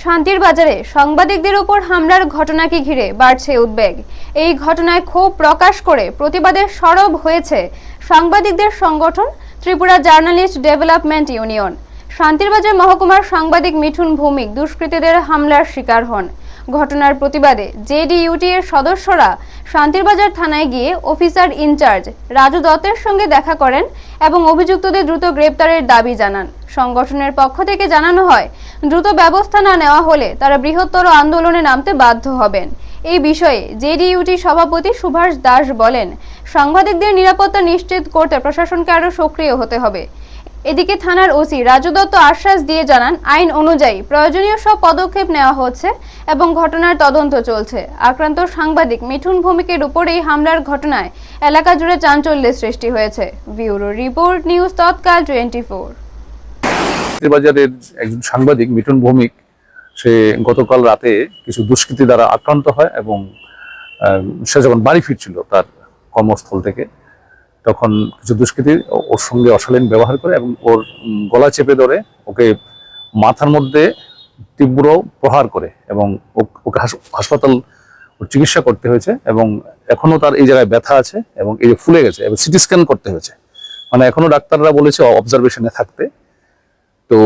শান্তির বাজারে সাংবাদিকদের উপর হামলার ঘটনাকে ঘিরে বাড়ছে উদ্বেগ। এই ঘটনায় ক্ষোভ প্রকাশ করে প্রতিবাদে সরব হয়েছে সাংবাদিকদের সংগঠন ত্রিপুরা জার্নালিস্ট ডেভেলপমেন্ট ইউনিয়ন। শান্তির বাজার মহকুমার সাংবাদিক মিঠুন ভৌমিক দুষ্কৃতীদের হামলার শিকার হন। ঘটনার প্রতিবাদে জেডিইউটি এর সদস্যরা শান্তির বাজার থানায় গিয়ে অফিসার ইনচার্জ রাজু দত্তের সঙ্গে দেখা করেন এবং অভিযুক্তদের দ্রুত গ্রেপ্তারের দাবি জানান। সংগঠনের পক্ষ থেকে জানানো হয়, দ্রুত ব্যবস্থা না নেওয়া হলে তারা বৃহত্তর আন্দোলনে নামতে বাধ্য হবেন। এই বিষয়ে জেডিইউটি সভাপতি সুভাষ দাস বলেন, সাংবাদিকদের নিরাপত্তা নিশ্চিত করতে প্রশাসনকে আরও সক্রিয় হতে হবে। এদিকে থানার ওসি রাজু দত্ত আশ্বাস দিয়ে জানান, আইন অনুযায়ী প্রয়োজনীয় সব পদক্ষেপ নেওয়া হচ্ছে এবং ঘটনার তদন্ত চলছে। আক্রান্ত সাংবাদিক মিঠুন ভৌমিকের উপর এই হামলার ঘটনায় এলাকা জুড়ে চাঞ্চল্যের সৃষ্টি হয়েছে। ব্যুরো রিপোর্ট, নিউজ তৎকাল 24। বাজারের একজন সাংবাদিক মিঠুন ভৌমিক, সে গতকাল রাতে কিছু দুষ্কৃতী দ্বারা আক্রান্ত হয় এবং সে যখন বাড়ি ফিরছিল তার কর্মস্থল থেকে, তখন কিছু দুষ্কৃতী ওর সঙ্গে অশালীন ব্যবহার করে এবং ওর গলা চেপে ধরে ওকে মাথার মধ্যে তীব্র প্রহার করে এবং ওকে হাসপাতাল চিকিৎসা করতে হয়েছে এবং এখনো তার এই জায়গায় ব্যথা আছে এবং এই যে ফুলে গেছে এবং সিটি স্ক্যান করতে হয়েছে, মানে এখনো ডাক্তাররা বলেছে অবজারভেশনে থাকতে। তো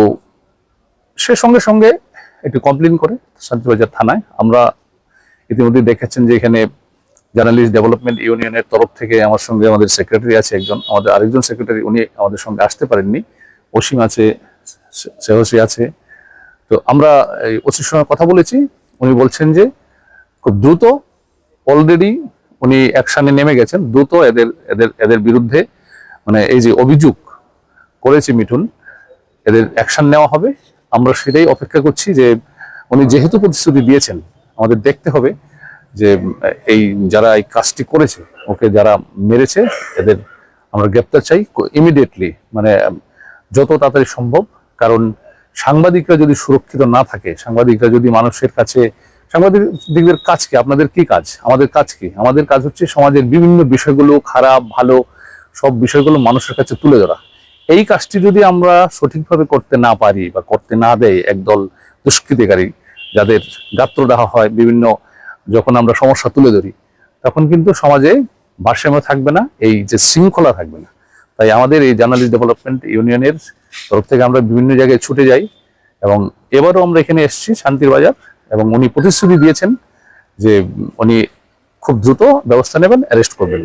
সে সঙ্গে সঙ্গে একটু কমপ্লেন করে শান্তিবাজার থানায়। আমরা ইতিমধ্যে দেখেছেন যে এখানে জার্নালিস্ট ডেভেলপমেন্ট ইউনিয়নের তরফ থেকে আমার সঙ্গে আমাদের সেক্রেটারি আছে একজন, আমাদের আরেকজন সেক্রেটারি, উনি আমাদের সঙ্গে আসতে পারেননি, অসীম আছে, সেহসী আছে। তো আমরা এই ওসির সঙ্গে কথা বলেছি, উনি বলছেন যে খুব দ্রুত অলরেডি উনি অ্যাকশনে নেমে গেছেন, দ্রুত এদের বিরুদ্ধে, মানে এই যে অভিযোগ করেছে মিঠুন, এদের অ্যাকশন নেওয়া হবে। আমরা সেটাই অপেক্ষা করছি যে উনি যেহেতু প্রতিশ্রুতি দিয়েছেন, আমাদের দেখতে হবে যে এই যারা এই কাজটি করেছে, ওকে যারা মেরেছে, এদের আমরা গ্রেপ্তার চাই ইমিডিয়েটলি, মানে যত তাড়াতাড়ি সম্ভব। কারণ সাংবাদিকরা যদি সুরক্ষিত না থাকে, সাংবাদিকরা যদি মানুষের কাছে, সাংবাদিকদের কাজ কি, আপনাদের কি কাজ, আমাদের কাজ কি? আমাদের কাজ হচ্ছে সমাজের বিভিন্ন বিষয়গুলো, খারাপ ভালো সব বিষয়গুলো মানুষের কাছে তুলে ধরা। এই কাজটি যদি আমরা সঠিকভাবে করতে না পারি বা করতে না দেয় একদল দুষ্কৃতিকারী, যাদের গাত্রদাহ হয় বিভিন্ন, যখন আমরা সমস্যা তুলে ধরি, তখন কিন্তু সমাজে ভারসাম্য থাকবে না, এই যে শৃঙ্খলা থাকবে না। তাই আমাদের এই জার্নালিস্ট ডেভেলপমেন্ট ইউনিয়নের তরফ থেকে আমরা বিভিন্ন জায়গায় ছুটে যাই এবং এবারও আমরা এখানে এসেছি শান্তির বাজার, এবং উনি প্রতিশ্রুতি দিয়েছেন যে উনি খুব দ্রুত ব্যবস্থা নেবেন, অ্যারেস্ট করবেন।